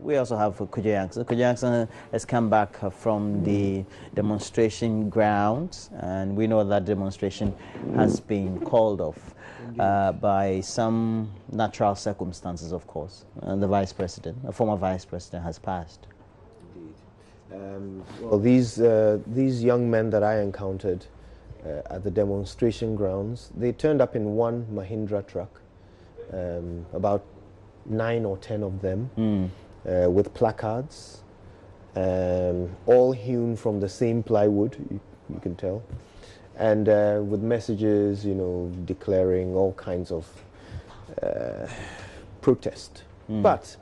we also have Kujo Jackson. Kujo Jackson has come back from the demonstration grounds, and we know that demonstration has been called off by some natural circumstances, of course. And the vice president, a former vice president, has passed. Indeed. Well, these young men that I encountered at the demonstration grounds, they turned up in one Mahindra truck, about 9 or 10 of them, with placards, all hewn from the same plywood, you can tell, and with messages, you know, declaring all kinds of protest. But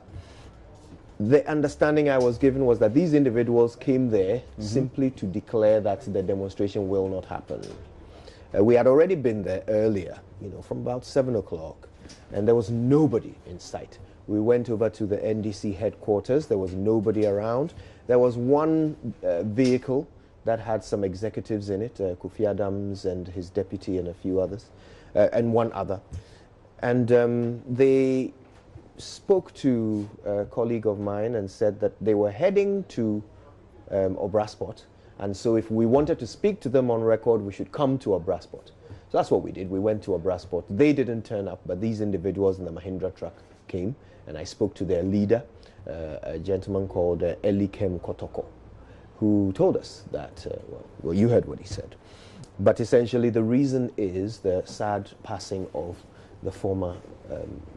the understanding I was given was that these individuals came there simply to declare that the demonstration will not happen. We had already been there earlier, you know, from about 7 o'clock, and there was nobody in sight. We went over to the NDC headquarters. There was nobody around. There was one vehicle that had some executives in it, Kofi Adams and his deputy and a few others, and one other. And they spoke to a colleague of mine and said that they were heading to Obrasport, and so if we wanted to speak to them on record, we should come to Obrasport. So that's what we did. We went to Obrasport. They didn't turn up, but these individuals in the Mahindra truck came, and I spoke to their leader, a gentleman called Elikem Kotoko, who told us that, well, you heard what he said. But essentially the reason is the sad passing of the former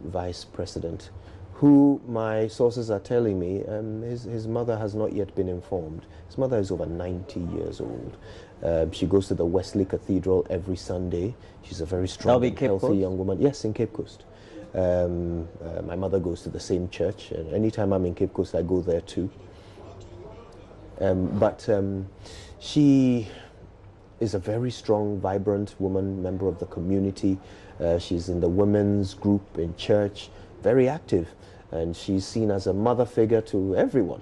vice president, who my sources are telling me his mother has not yet been informed. His mother is over 90 years old. She goes to the Wesley Cathedral every Sunday. She's a very strong and healthy young woman. Yes, in Cape Coast. My mother goes to the same church, and anytime I'm in Cape Coast, I go there too. But she is a very strong, vibrant woman, member of the community. She's in the women's group in church, very active, and she's seen as a mother figure to everyone.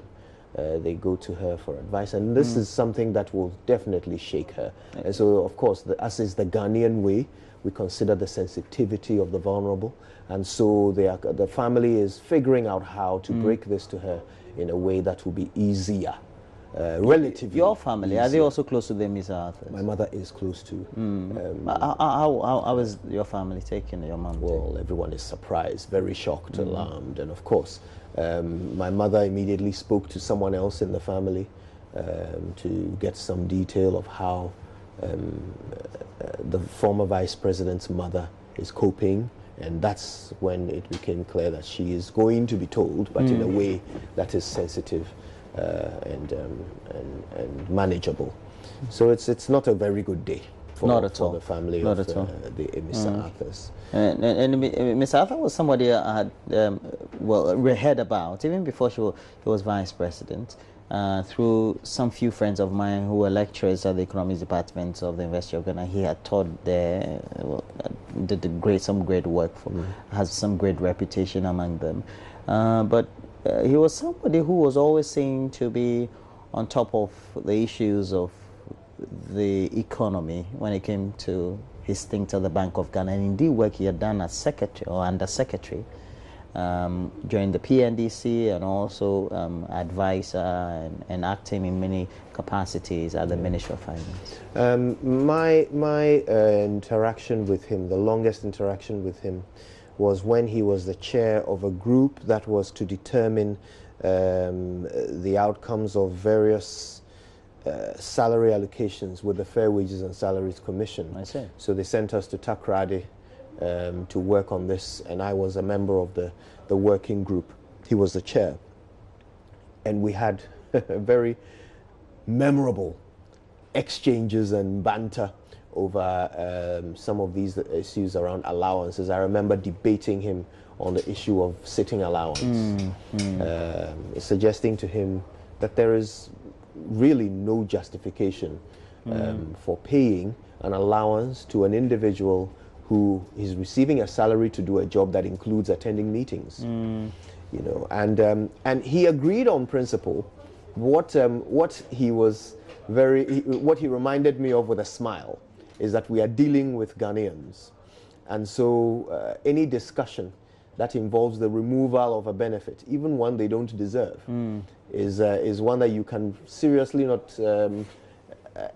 They go to her for advice, and this is something that will definitely shake her. And so, of course, as is the Ghanaian way, we consider the sensitivity of the vulnerable, and so the family is figuring out how to break this to her in a way that will be easier. Relatively. Your family, easier. Are they also close to the Amissah-Arthurs? My mother is close to. How is your family taking your mom? Well, everyone is surprised, very shocked, alarmed, and of course, my mother immediately spoke to someone else in the family to get some detail of how the former vice president's mother is coping, and that's when it became clear that she is going to be told, but in a way that is sensitive and manageable. So it's not a very good day for the family of the Amissah-Arthurs. And Miss Arthur was somebody I had heard about even before she was vice president. Through some few friends of mine who were lecturers at the economics department of the University of Ghana. He had taught there, did some great work for, has some great reputation among them. But he was somebody who was always seen to be on top of the issues of the economy when it came to his stint at the Bank of Ghana, and indeed work he had done as secretary or under secretary during the PNDC, and also advisor and acting in many capacities at the Ministry of Finance. My interaction with him, the longest interaction with him, was when he was the chair of a group that was to determine the outcomes of various salary allocations with the Fair Wages and Salaries Commission. I see. So they sent us to Takrady to work on this, and I was a member of the working group. He was the chair, and we had very memorable exchanges and banter over some of these issues around allowances. I remember debating him on the issue of sitting allowance, suggesting to him that there is really no justification for paying an allowance to an individual who is receiving a salary to do a job that includes attending meetings. You know, and he agreed on principle. What he reminded me of with a smile is that we are dealing with Ghanaians, and so any discussion that involves the removal of a benefit, even one they don't deserve, is one that you can seriously not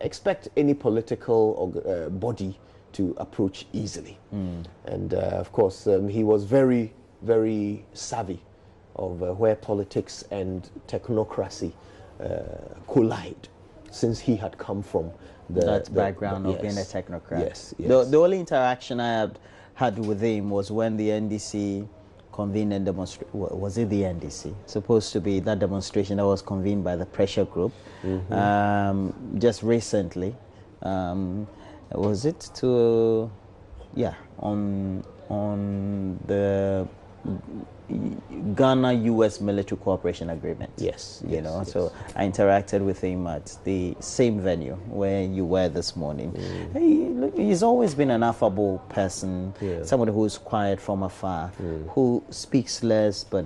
expect any political body to approach easily. And of course, he was very, very savvy of where politics and technocracy collide, since he had come from that background of being a technocrat. Yes, yes. The only interaction I had with him was when the NDC convened a demonstration. Was it the NDC? Supposed to be that demonstration that was convened by the pressure group just recently. Was it to, yeah, on the Ghana-US military cooperation agreement. Yes, you know. Yes. So I interacted with him at the same venue where you were this morning. He's always been an affable person, somebody who's quiet from afar, who speaks less but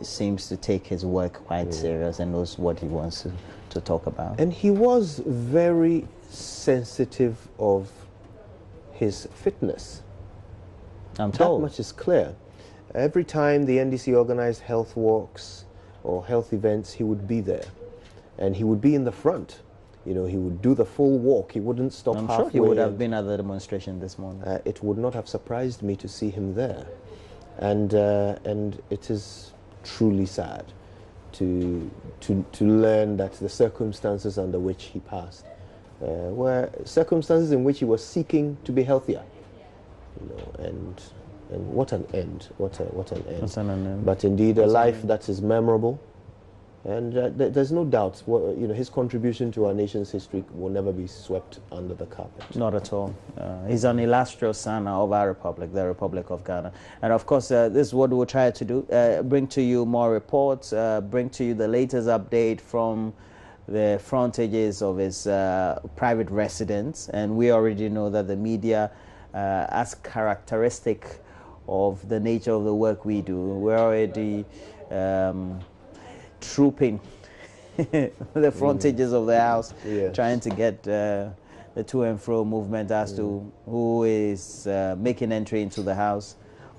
seems to take his work quite serious and knows what he wants to talk about. And he was very sensitive of his fitness. I'm told. That much is clear. Every time the NDC organized health walks or health events, he would be there. And he would be in the front. You know, he would do the full walk. He wouldn't stop halfway. I'm sure he would have been at the demonstration this morning. It would not have surprised me to see him there. And it is truly sad to learn that the circumstances under which he passed were circumstances in which he was seeking to be healthier. You know, and what an end! What an end! What's an end? But indeed, a life that is memorable, and there's no doubt. You know, his contribution to our nation's history will never be swept under the carpet. Not at all. He's an illustrious son of our republic, the Republic of Ghana, and of course, this is what we'll try to do: bring to you more reports, bring to you the latest update from the frontages of his private residence, and we already know that the media, as characteristic of the nature of the work we do, we're already trooping the frontages of the house, trying to get the to and fro movement as to who is making entry into the house,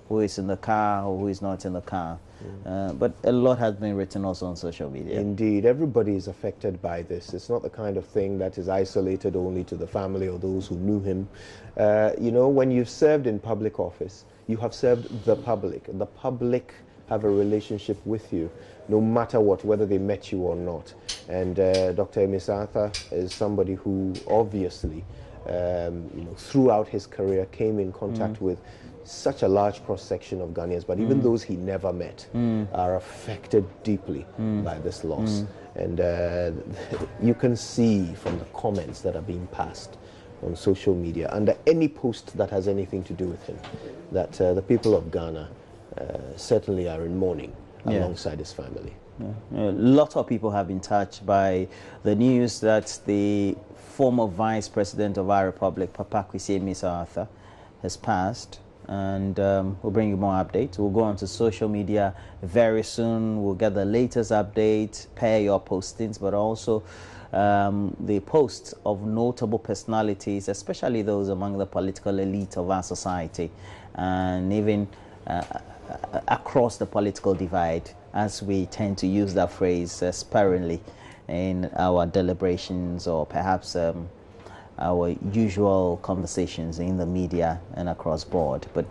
who is in the car, or who is not in the car. But a lot has been written also on social media. Indeed, everybody is affected by this. It's not the kind of thing that is isolated only to the family or those who knew him. You know, when you've served in public office, you have served the public. The public have a relationship with you, no matter what, whether they met you or not. And Dr. Amissah-Arthur is somebody who obviously, you know, throughout his career came in contact with such a large cross-section of Ghanaians, but even those he never met are affected deeply by this loss. And you can see from the comments that are being passed on social media, under any post that has anything to do with him, that the people of Ghana certainly are in mourning alongside his family. A lot of people have been touched by the news that the former Vice President of our Republic, Paa Kwesi Amissah-Arthur, has passed. And we'll bring you more updates. We'll go onto social media very soon. We'll get the latest update, pair your postings, but also the posts of notable personalities, especially those among the political elite of our society, and even across the political divide, as we tend to use that phrase sparingly in our deliberations or perhaps our usual conversations in the media and across board. But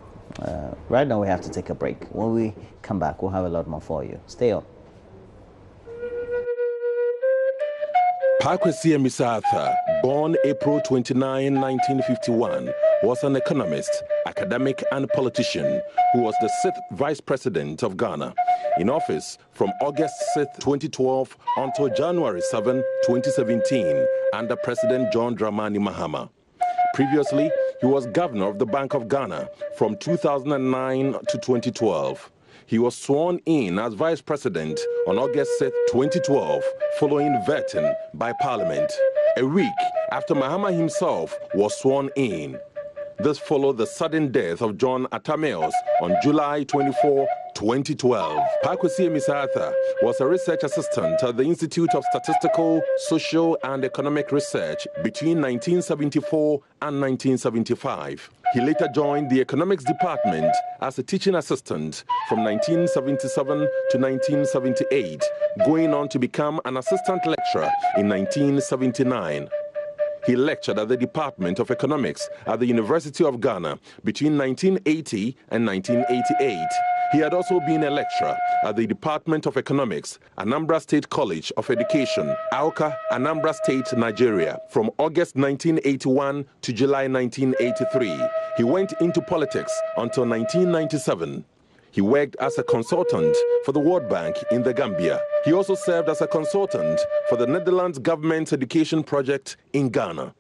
right now we have to take a break. When we come back, we'll have a lot more for you. Stay on. Paa Kwesi Amissah-Arthur, born April 29, 1951, was an economist, academic and politician who was the 6th Vice President of Ghana, in office from August 6, 2012 until January 7, 2017, under President John Dramani Mahama. Previously, he was governor of the Bank of Ghana from 2009 to 2012. He was sworn in as Vice President on August 6, 2012, following vetting by Parliament, a week after Mahama himself was sworn in. This followed the sudden death of John Atameos on July 24, 2012, Paa Kwesi Amissah-Arthur was a research assistant at the Institute of Statistical, Social and Economic Research between 1974 and 1975. He later joined the economics department as a teaching assistant from 1977 to 1978, going on to become an assistant lecturer in 1979. He lectured at the Department of Economics at the University of Ghana between 1980 and 1988. He had also been a lecturer at the Department of Economics, Anambra State College of Education, Awka, Anambra State, Nigeria, from August 1981 to July 1983. He went into politics until 1997. He worked as a consultant for the World Bank in the Gambia. He also served as a consultant for the Netherlands Government Education Project in Ghana.